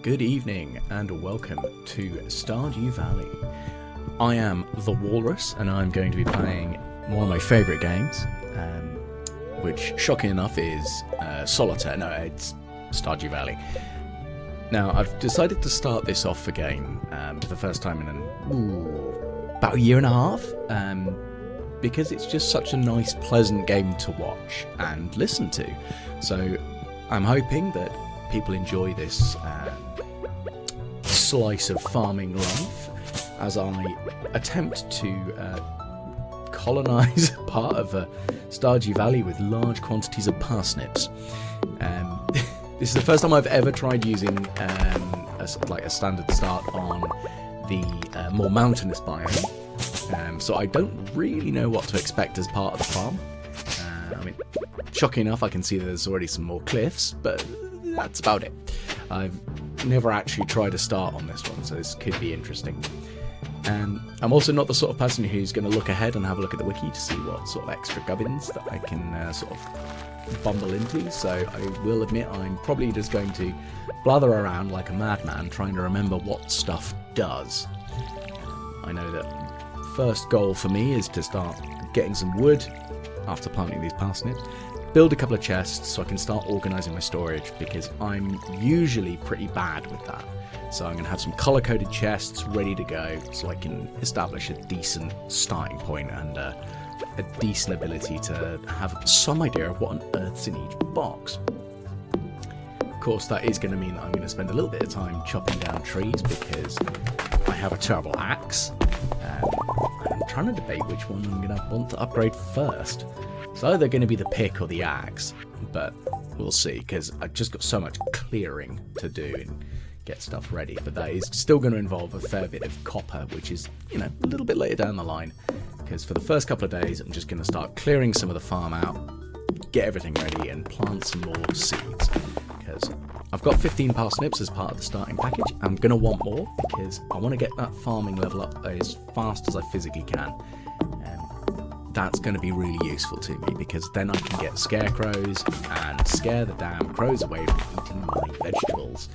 Good evening and welcome to Stardew Valley. I am the Walrus and I'm going to be playing one of my favourite games, which shocking enough is Solitaire. No, it's Stardew Valley. Now, I've decided to start this off again for the first time in about a year and a half, because it's just such a nice, pleasant game to watch and listen to. So I'm hoping that people enjoy this slice of farming life as I attempt to colonise part of Stardew Valley with large quantities of parsnips. This is the first time I've ever tried using a standard start on the more mountainous biome, so I don't really know what to expect as part of the farm. I mean, shocking enough, I can see that there's already some more cliffs, but that's about it. I've never actually tried a start on this one, so this could be interesting. I'm also not the sort of person who's going to look ahead and have a look at the wiki to see what sort of extra gubbins that I can sort of bumble into, so I will admit I'm probably just going to blather around like a madman trying to remember what stuff does. I know that first goal for me is to start getting some wood after planting these parsnips, build a couple of chests so I can start organising my storage, because I'm usually pretty bad with that. So I'm going to have some colour-coded chests ready to go so I can establish a decent starting point and a decent ability to have some idea of what on earth's in each box. Of course, that is going to mean that I'm going to spend a little bit of time chopping down trees because I have a terrible axe. I'm trying to debate which one I'm going to want to upgrade first. It's either going to be the pick or the axe, but we'll see, because I've just got so much clearing to do and get stuff ready. But that is still going to involve a fair bit of copper, which is, you know, a little bit later down the line, because for the first couple of days I'm just going to start clearing some of the farm out, get everything ready and plant some more seeds, because I've got 15 parsnips as part of the starting package. I'm going to want more because I want to get that farming level up as fast as I physically can. That's going to be really useful to me, because then I can get scarecrows and scare the damn crows away from eating my vegetables,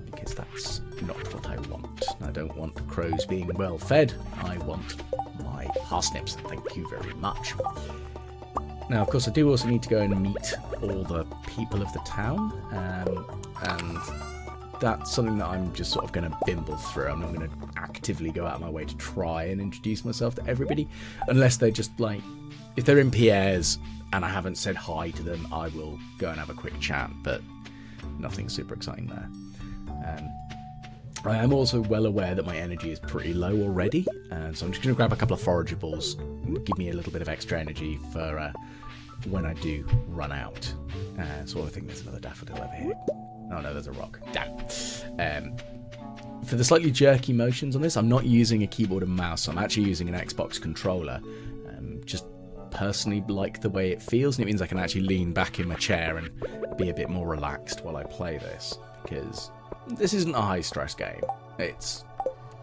because that's not what I want. I don't want the crows being well fed. I want my parsnips. Thank you very much. Now, of course, I do also need to go and meet all the people of the town, and that's something that I'm just sort of going to bimble through. I'm not going to actively go out of my way to try and introduce myself to everybody, unless they're just like, if they're in Pierre's and I haven't said hi to them, I will go and have a quick chat, but nothing super exciting there. I am also well aware that my energy is pretty low already, and so I'm just going to grab a couple of forageables, give me a little bit of extra energy for when I do run out. So I think there's another daffodil over here. Oh no, there's a rock. Damn. For the slightly jerky motions on this, I'm not using a keyboard and mouse. I'm actually using an Xbox controller. Just personally like the way it feels, and it means I can actually lean back in my chair and be a bit more relaxed while I play this, because this isn't a high-stress game. It's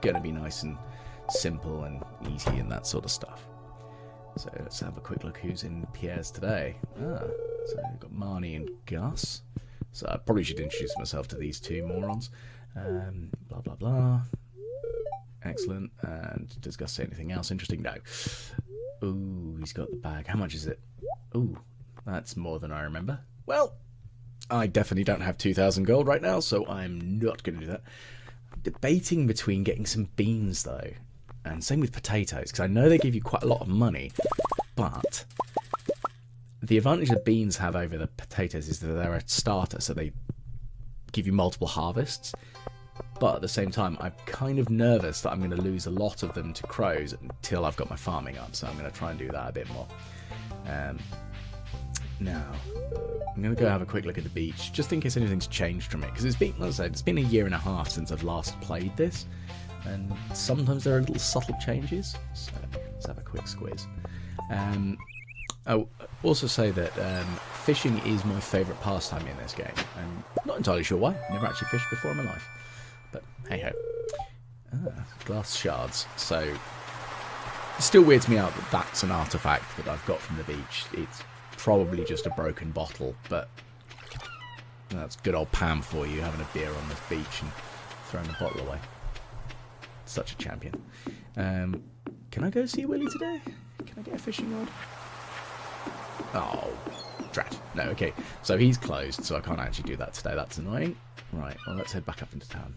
going to be nice and simple and easy and that sort of stuff. So let's have a quick look who's in Pierre's today. So we've got Marnie and Gus. So I probably should introduce myself to these two morons. Blah, blah, blah. Excellent. And does Gus say anything else interesting? No. Ooh, he's got the bag. How much is it? Ooh, that's more than I remember. Well, I definitely don't have 2,000 gold right now, so I'm not going to do that. I'm debating between getting some beans, though. And same with potatoes, because I know they give you quite a lot of money, but the advantage that beans have over the potatoes is that they're a starter, so they give you multiple harvests. But at the same time, I'm kind of nervous that I'm going to lose a lot of them to crows until I've got my farming up, so I'm going to try and do that a bit more. Now, I'm going to go have a quick look at the beach, just in case anything's changed from it, because it's been, like I said, it's been a year and a half since I've last played this, and sometimes there are little subtle changes, so let's have a quick squiz. I'll also say that fishing is my favourite pastime in this game. I'm not entirely sure why. Never actually fished before in my life. But hey-ho. Glass shards. So it still weirds me out that that's an artefact that I've got from the beach. It's probably just a broken bottle, but That's good old Pam for you, having a beer on this beach and throwing the bottle away. Such a champion. Can I go see Willy today? Can I get a fishing rod? Oh, drat. No, okay. So he's closed, so I can't actually do that today. That's annoying. Right, well, let's head back up into town.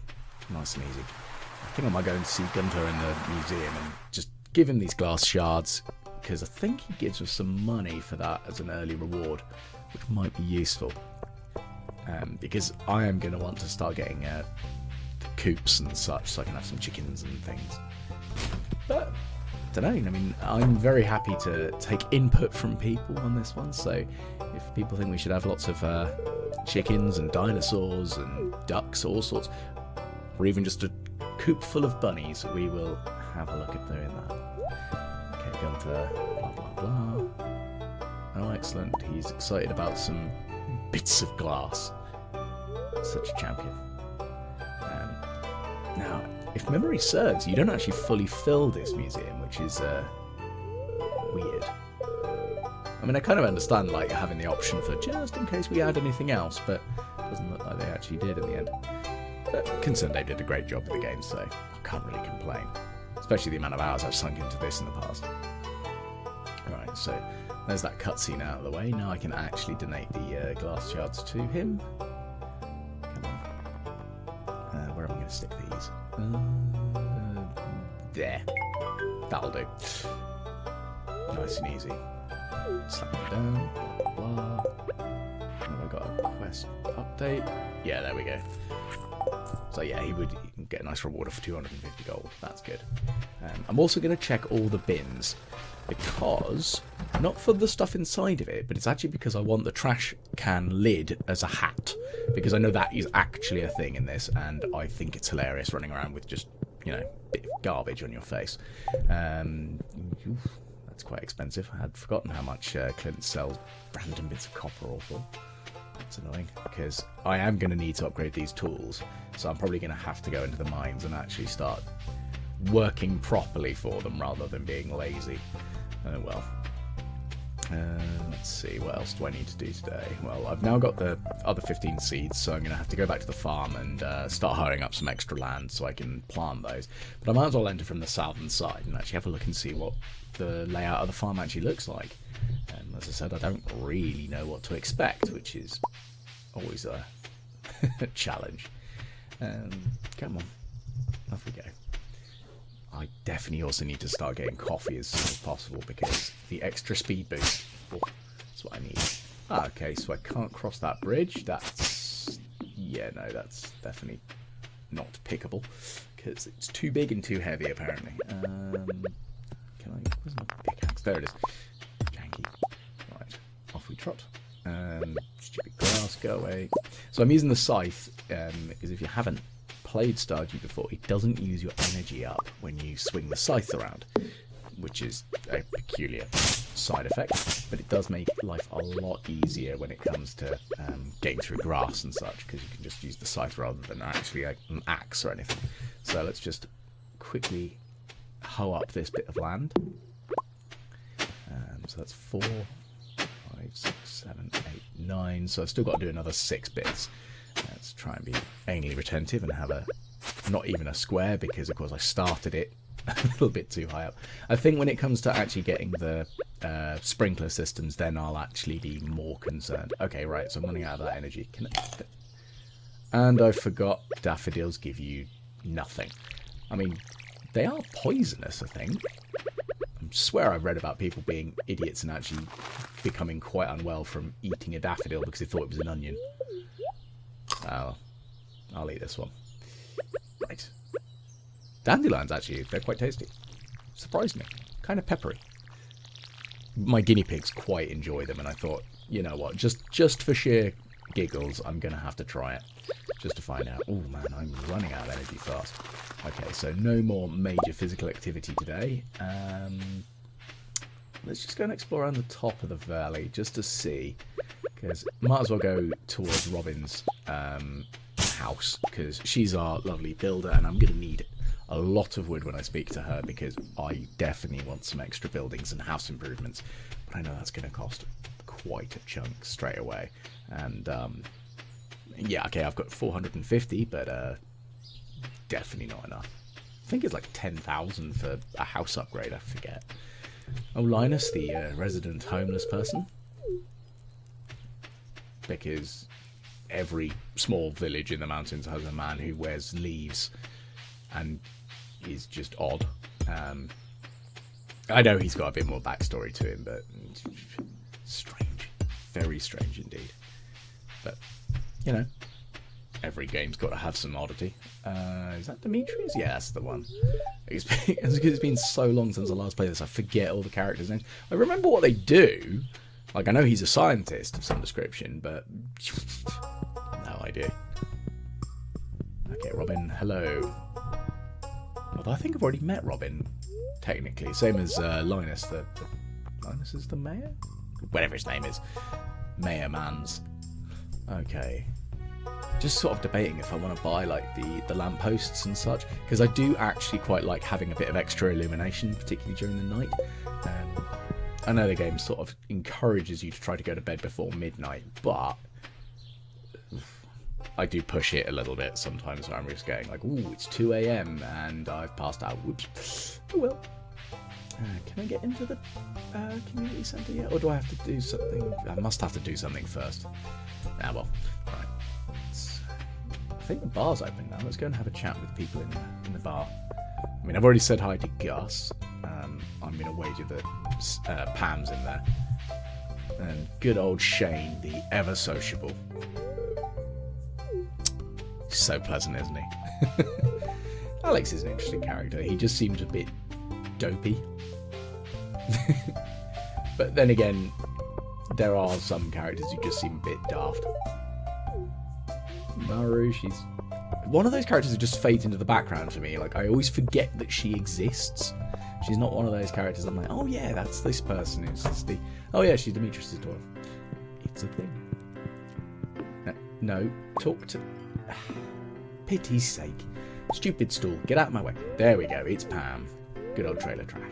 Nice and easy. I think I might go and see Gunter in the museum and just give him these glass shards, because I think he gives us some money for that as an early reward, which might be useful. Because I am going to want to start getting coops and such, so I can have some chickens and things. But I don't know. I mean, I'm very happy to take input from people on this one. So if people think we should have lots of chickens and dinosaurs and ducks, all sorts, or even just a coop full of bunnies, we will have a look at doing that. Okay, Gunther, blah blah blah. Oh, excellent. He's excited about some bits of glass. Such a champion. Now, if memory serves, you don't actually fully fill this museum, which is weird. I mean, I kind of understand like having the option for just in case we add anything else, but it doesn't look like they actually did in the end. But concerned they did a great job with the game, so I can't really complain. Especially the amount of hours I've sunk into this in the past. Alright, so there's that cutscene out of the way. Now I can actually donate the glass shards to him. Come on. Where am I going to stick these? There. That'll do. Nice and easy. Slap them down. Blah, blah, blah. Have I got a quest update? Yeah, there we go. So yeah, he would get a nice reward of 250 gold. That's good. I'm also going to check all the bins, because, not for the stuff inside of it, but it's actually because I want the trash can lid as a hat, because I know that is actually a thing in this, and I think it's hilarious running around with just, you know, a bit of garbage on your face. That's quite expensive. I had forgotten how much Clint sells random bits of copper or for. That's annoying, because I am going to need to upgrade these tools, so I'm probably going to have to go into the mines and actually start working properly for them rather than being lazy. Oh well. Let's see, what else do I need to do today? Well, I've now got the other 15 seeds, so I'm going to have to go back to the farm and start hiring up some extra land so I can plant those. But I might as well enter from the southern side and actually have a look and see what the layout of the farm actually looks like. As I said, I don't really know what to expect, which is always a challenge. Come on, off we go. I definitely also need to start getting coffee as soon as possible, because the extra speed boost, that's what I need. Okay, so I can't cross that bridge. That's, yeah, no, that's definitely not pickable, because it's too big and too heavy, apparently. Can I, where's my pickaxe? There it is. Janky. Right, off we trot. Stupid grass, go away. So I'm using the scythe, because if you haven't played Stardew before, it doesn't use your energy up when you swing the scythe around, which is a peculiar side effect, but it does make life a lot easier when it comes to getting through grass and such, because you can just use the scythe rather than actually an axe or anything. So let's just quickly hoe up this bit of land. So that's 4, 5, 6, 7, 8, 9. So I've still got to do another 6 bits. Let's try and be anally retentive and have a not even a square, because of course I started it a little bit too high up. I think when it comes to actually getting the sprinkler systems, then I'll actually be more concerned. Okay, right, so I'm running out of that energy. And I forgot daffodils give you nothing. I mean, they are poisonous, I think. I swear I've read about people being idiots and actually becoming quite unwell from eating a daffodil because they thought it was an onion. Oh, I'll eat this one. Right. Dandelions, actually, they're quite tasty. Surprised me. Kind of peppery. My guinea pigs quite enjoy them, and I thought, you know what, just for sheer giggles, I'm going to have to try it. Just to find out. Oh, man, I'm running out of energy fast. Okay, so no more major physical activity today. Let's just go and explore around the top of the valley, just to see. Because might as well go towards Robin's house, because she's our lovely builder, and I'm going to need a lot of wood when I speak to her, because I definitely want some extra buildings and house improvements. But I know that's going to cost quite a chunk straight away, and Yeah, okay, I've got 450, but definitely not enough. I think it's like 10,000 for a house upgrade, I forget. Oh, Linus, the resident homeless person. Because every small village in the mountains has a man who wears leaves and is just odd. I know he's got a bit more backstory to him, but strange. Very strange indeed. But, you know, every game's got to have some oddity. Is that Demetrius? Yeah, that's the one. It's been so long since I last played this, I forget all the characters' names. I remember what they do. Like, I know he's a scientist of some description, but no idea. Okay, Robin, hello. Although I think I've already met Robin, technically. Same as Linus. Linus is the mayor? Whatever his name is. Mayor Mans. Okay. Just sort of debating if I want to buy like the lampposts and such, because I do actually quite like having a bit of extra illumination, particularly during the night. I know the game sort of encourages you to try to go to bed before midnight, but I do push it a little bit sometimes where I'm just going like, ooh, it's 2 a.m. and I've passed out. Whoops. Oh well. Can I get into the community centre yet? Or do I have to do something? I must have to do something first. Ah, well. Right. I think the bar's open now. Let's go and have a chat with people in the bar. I mean, I've already said hi to Gus. I'm going to wager that Pam's in there. And good old Shane, the ever sociable. He's so pleasant, isn't he? Alex is an interesting character. He just seems a bit dopey. But then again, there are some characters who just seem a bit daft. Maru, she's one of those characters who just fades into the background for me. Like, I always forget that she exists. She's not one of those characters I'm like, oh yeah, that's this person. It's just the... Oh yeah, she's Demetrius' daughter. It's a thing. No, talk to... Pity's sake. Stupid stool, get out of my way. There we go, it's Pam. Good old trailer trash.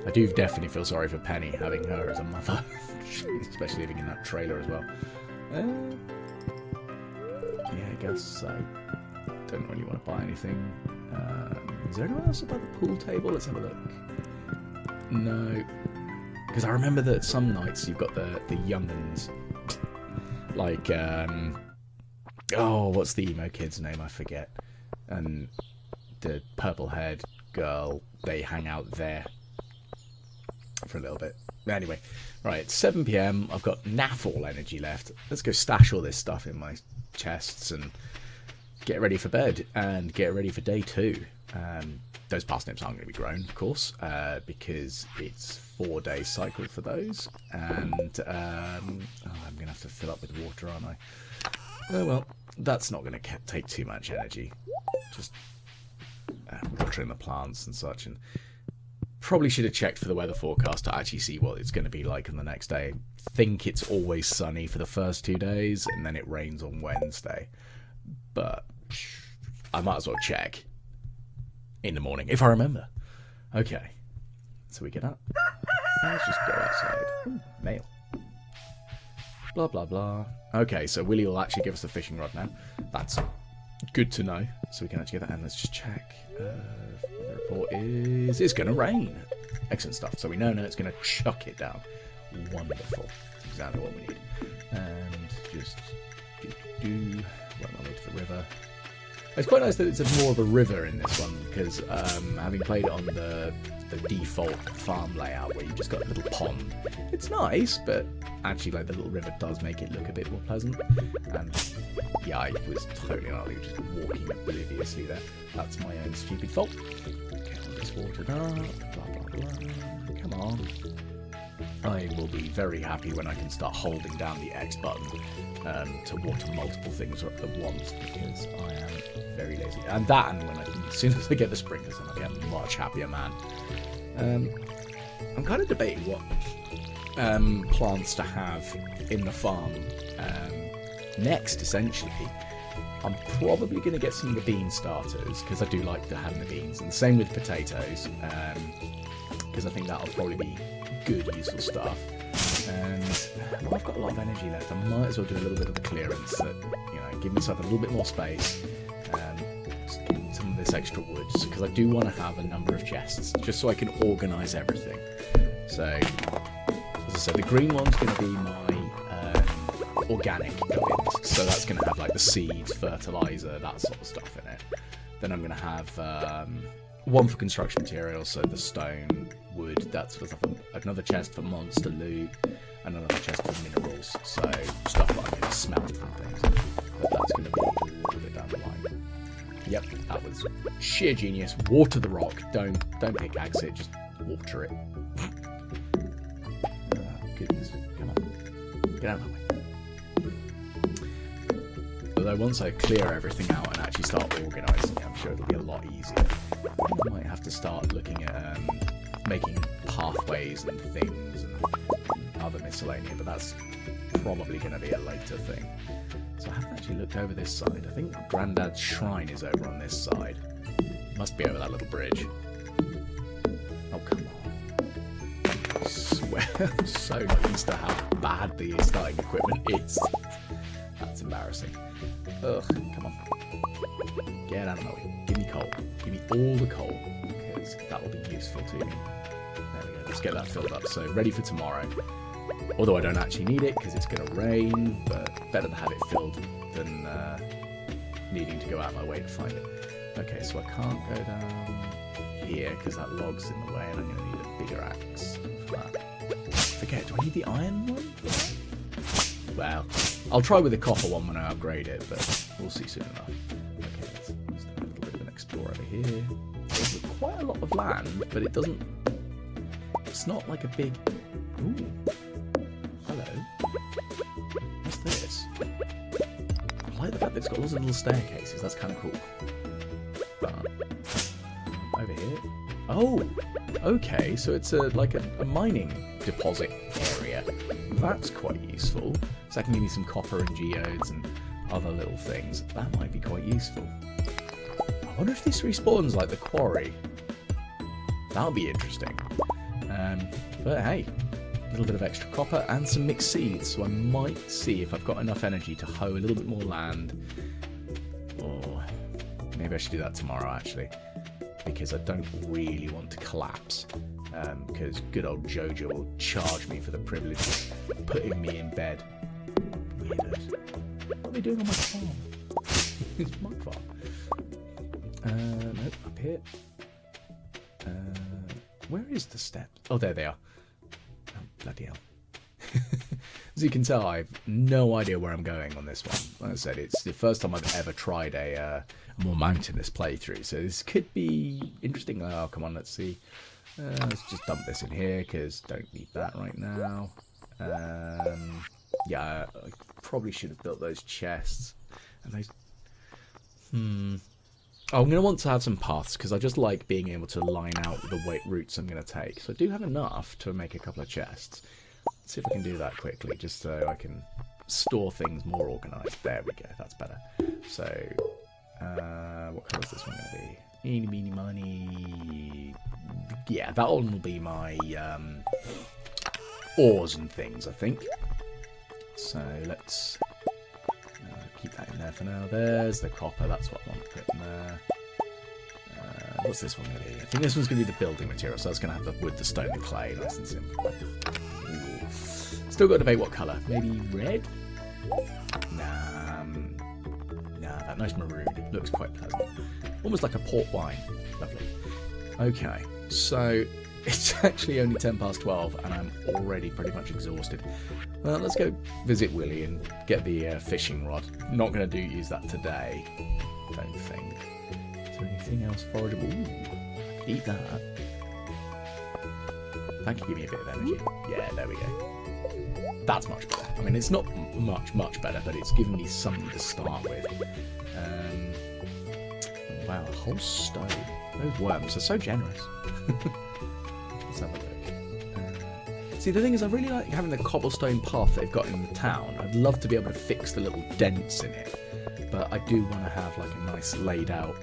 I do definitely feel sorry for Penny, having her as a mother. Especially living in that trailer as well. Yeah, I guess I don't really want to buy anything. Is there anyone else about the pool table? Let's have a look. No. Because I remember that some nights you've got the young'uns. Like, oh, what's the emo kid's name? I forget. And the purple-haired girl, they hang out there for a little bit. Anyway, right, it's 7 PM. I've got naff all energy left. Let's go stash all this stuff in my chests and get ready for bed and get ready for day 2. Those parsnips aren't going to be grown, of course, because it's 4-day cycle for those. And I'm going to have to fill up with water, aren't I? Oh, well, that's not going to take too much energy. Just watering the plants and such. And probably should have checked for the weather forecast to actually see what it's going to be like on the next day. I think it's always sunny for the first 2 days, and then it rains on Wednesday. But I might as well check in the morning, if I remember. Okay, so we get up. Let's just go outside. Ooh, mail. Blah, blah, blah. Okay, so Willie will actually give us the fishing rod now. That's good to know. So we can actually get that. And let's just check. The report is... It's going to rain. Excellent stuff. So we know now it's going to chuck it down. Wonderful. That's exactly what we need. And just... Work my way to the river. It's quite nice that it's more of a river in this one, because having played it on the default farm layout where you've just got a little pond, it's nice, but actually like the little river does make it look a bit more pleasant. And yeah, I was totally not just walking obliviously there. That's my own stupid fault. Okay, I'll just water it up, blah blah blah. Come on. I will be very happy when I can start holding down the X button to water multiple things at once, because I am very lazy. And when as soon as I get the sprinklers, then I'll be a much happier man. I'm kind of debating what plants to have in the farm next, essentially. I'm probably going to get some of the bean starters, because I do like to have the beans, and the same with potatoes, because I think that'll probably be good, useful stuff. And well, I've got a lot of energy left. I might as well do a little bit of the clearance that, you know, give myself a little bit more space. Just give me some of this extra wood, because I do want to have a number of chests, just so I can organise everything. So, as I said, the green one's going to be my organic guides. So that's going to have like the seeds, fertiliser, that sort of stuff in it. Then I'm going to have one for construction materials, so the stone, wood, that sort of stuff. Another chest for monster loot, and another chest for minerals, so stuff that I'm going to smelt and things. But that's going to be a little bit down the line. Yep, that was sheer genius. Water the rock. Don't pickaxe it, just water it. Goodness, come on, get out of my way. Although once I clear everything out and actually start organising it, I'm sure it'll be a lot easier. I might have to start looking at making pathways and things and other miscellaneous, but that's probably going to be a later thing. So I haven't actually looked over this side. I think Grandad's shrine is over on this side. Must be over that little bridge. Oh, come on. I swear I'm so not used to how bad the starting equipment is. That's embarrassing. Ugh, come on. Get out of my way. Give me coal. Give me all the coal, because that will be useful to me. There we go. Let's get that filled up. So, ready for tomorrow. Although I don't actually need it, because it's going to rain, but better to have it filled than needing to go out of my way to find it. Okay, so I can't go down here, because that log's in the way, and I'm going to need a bigger axe for that. Forget, do I need the iron one? Well, I'll try with the copper one when I upgrade it, but we'll see soon enough. Okay, let's do a little bit of an explore over here. There's quite a lot of land, but it doesn't... It's not like a big... Ooh. Hello. What's this? I like the fact that it's got lots of little staircases. That's kind of cool. Over here. Oh! Okay, so it's like a mining deposit area. That's quite useful. So that can give me some copper and geodes and other little things. That might be quite useful. I wonder if this respawns like the quarry. That'll be interesting. But hey, a little bit of extra copper and some mixed seeds. So I might see if I've got enough energy to hoe a little bit more land. Or maybe I should do that tomorrow, actually. Because I don't really want to collapse. Because good old Jojo will charge me for the privilege of putting me in bed. Weirdos. What are they doing on my farm? It's my farm. Nope, up here. Where is the step? Oh, there they are. Oh, bloody hell. As you can tell, I have no idea where I'm going on this one. Like I said, it's the first time I've ever tried a more mountainous playthrough, so this could be interesting. Oh, come on, let's see. Let's just dump this in here, because don't need that right now. Yeah, I probably should have built those chests. And those... Oh, I'm going to want to have some paths, because I just like being able to line out the routes I'm going to take. So I do have enough to make a couple of chests. Let's see if I can do that quickly, just so I can store things more organised. There we go, that's better. So, what colour is this one going to be? Eeny, meeny, miny. Yeah, that one will be my ores and things, I think. So let's keep that in there for now. There's the copper, that's what I want to put in there. What's this one going to be? I think this one's going to be the building material, so that's going to have the wood, the stone, the clay, nice and simple. Ooh. Still got to debate what colour. Maybe red? Nah, that nice maroon. Looks quite pleasant. Almost like a port wine. Lovely. Okay, so it's actually only 10 past 12 and I'm already pretty much exhausted. Well, let's go visit Willy and get the fishing rod. Not going to use that today, don't think. Is there anything else forageable? Ooh, eat that. That can give me a bit of energy. Yeah, there we go. That's much better. I mean, it's not much better, but it's given me something to start with. Wow, a whole stone. Those worms are so generous. Let's have a look. See, the thing is, I really like having the cobblestone path they've got in the town. I'd love to be able to fix the little dents in it. But I do want to have like a nice laid out,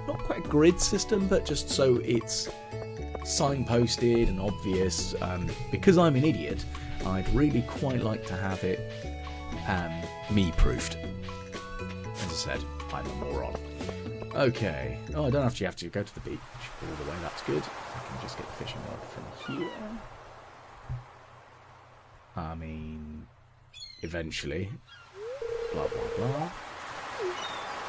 not quite a grid system, but just so it's signposted and obvious. Because I'm an idiot, I'd really quite like to have it me-proofed. As I said, I'm a moron. Okay. Oh, I don't actually have to go to the beach all the way. That's good. I can just get the fishing rod from here. I mean, eventually. Blah, blah, blah.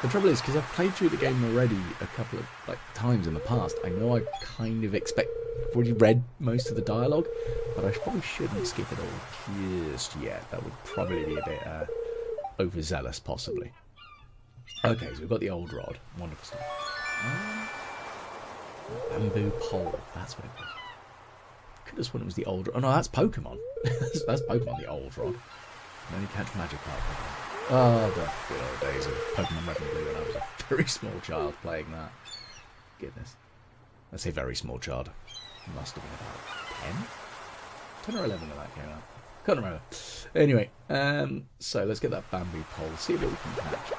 The trouble is, because I've played through the game already a couple of times in the past, I know I kind of expect... I've already read most of the dialogue, but I probably shouldn't skip it all just yet. That would probably be a bit overzealous, possibly. Okay, so we've got the old rod. Wonderful stuff. Bamboo pole. That's what it was. Could have sworn it was the old rod. Oh no, that's Pokemon. That's Pokemon, the old rod. And only catch Magikarp Pokemon. Oh, the good old days of Pokemon Red and Blue when I was a very small child playing that. Goodness. I say very small child. Must have been about 10? 10 or 11 when that came out. Can't remember. Anyway, so let's get that bamboo pole, see what we can catch.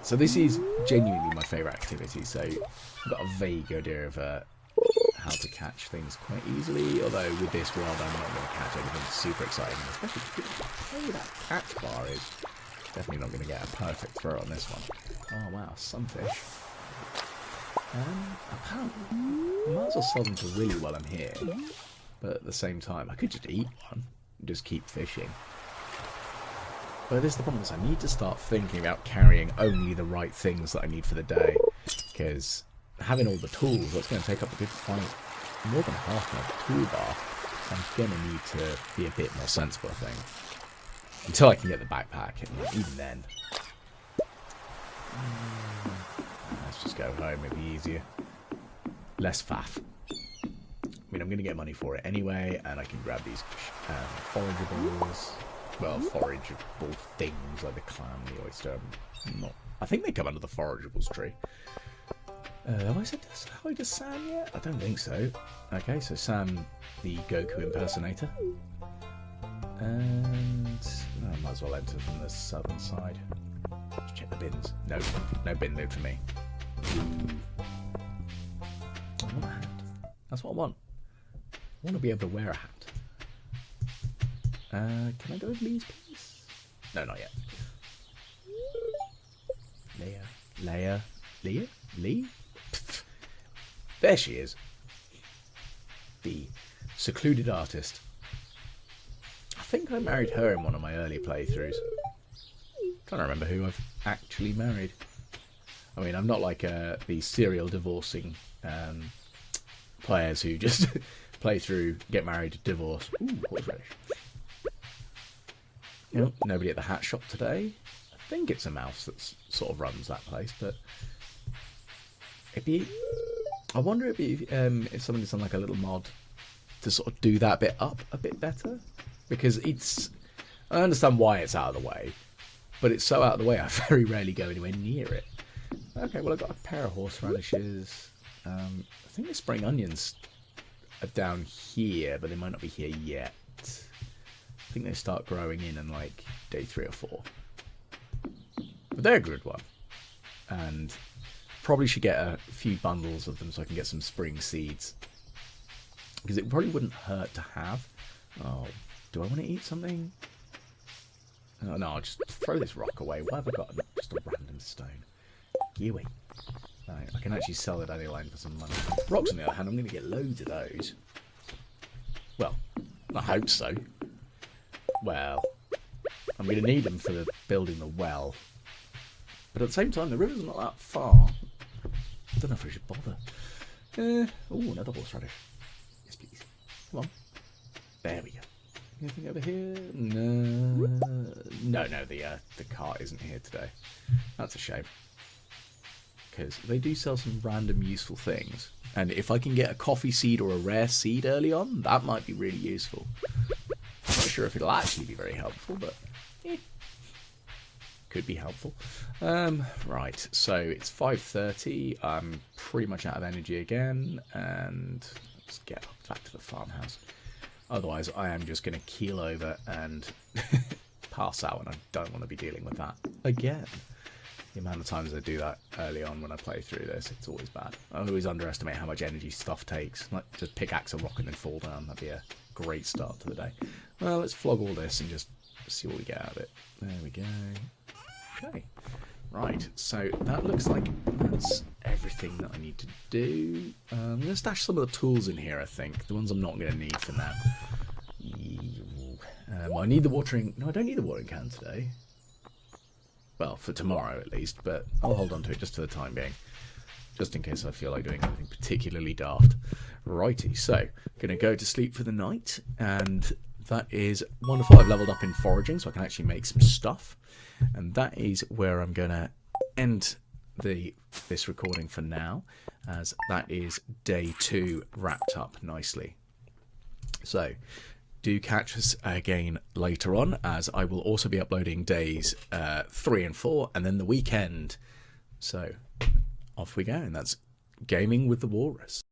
So this is genuinely my favourite activity, so I've got a vague idea of how to catch things quite easily, although with this world I'm not going to catch anything super exciting, especially because that catch bar is definitely not going to get a perfect throw on this one. Oh wow, sunfish. Apparently, I might as well sell them to Willy while I'm here, but at the same time I could just eat one and just keep fishing. But this is the problem, is I need to start thinking about carrying only the right things that I need for the day, because having all the tools, that's going to take up a good fight, more than half my toolbar. I'm going to need to be a bit more sensible, I think. Until I can get the backpack, and even then. Let's just go home, it'll be easier. Less faff. I mean, I'm going to get money for it anyway, and I can grab these forageables. Well, forageable things like the clam, the oyster. I think they come under the forageables tree. Have I said this? Have I just Sam yet? I don't think so. Okay, so Sam, the Goku impersonator. And I might as well enter from the southern side. Let's check the bins. No, no bin loot for me. I want a hat. That's what I want. I want to be able to wear a hat. Can I go with Lee's, please? No, not yet. Lee? There she is. The secluded artist. I think I married her in one of my early playthroughs. Can't remember who I've actually married. I mean, I'm not like the serial divorcing players who just play through, get married, divorce. Ooh, horseradish. Nope, nobody at the hat shop today. I think it's a mouse that sort of runs that place, but it'd be... I wonder if somebody's done like a little mod to sort of do that bit up a bit better, because it's... I understand why it's out of the way, but it's so out of the way I very rarely go anywhere near it. Okay, well I've got a pair of horseradishes. I think the spring onions are down here, but they might not be here yet. I think they start growing in like day 3 or 4. But they're a good one. And probably should get a few bundles of them so I can get some spring seeds. Because it probably wouldn't hurt to have. Oh, do I want to eat something? Oh, no, I'll just throw this rock away. Why have I got just a random stone? Kiwi. Right, I can actually sell the dandelion for some money. Rocks, on the other hand, I'm going to get loads of those. Well, I hope so. Well, I'm going to need them for building the well. But at the same time, the river's not that far. I don't know if I should bother. Oh, another horseradish. Yes, please. Come on. There we go. Anything over here? No, the cart isn't here today. That's a shame. Because they do sell some random useful things. And if I can get a coffee seed or a rare seed early on, that might be really useful. I'm not sure if it'll actually be very helpful, but could be helpful. Right, so it's 5:30. I'm pretty much out of energy again, and let's get back to the farmhouse. Otherwise, I am just going to keel over and pass out, and I don't want to be dealing with that again. The amount of times I do that early on when I play through this, it's always bad. I always underestimate how much energy stuff takes. Like, just pickaxe a rock and then fall down. That'd be a great start to the day. Well, let's flog all this and just see what we get out of it. There we go. Okay. Right, so that looks like that's everything that I need to do. I'm going to stash some of the tools in here, I think. The ones I'm not going to need for now. I need the watering... No, I don't need the watering can today. Well, for tomorrow at least, but I'll hold on to it just for the time being. Just in case I feel like doing anything particularly daft. Righty, so going to go to sleep for the night, and that is wonderful. I've leveled up in foraging, so I can actually make some stuff. And that is where I'm going to end this recording for now, as that is day 2 wrapped up nicely. So do catch us again later on, as I will also be uploading days 3 and 4, and then the weekend. So off we go, and that's Gaming with the Walrus.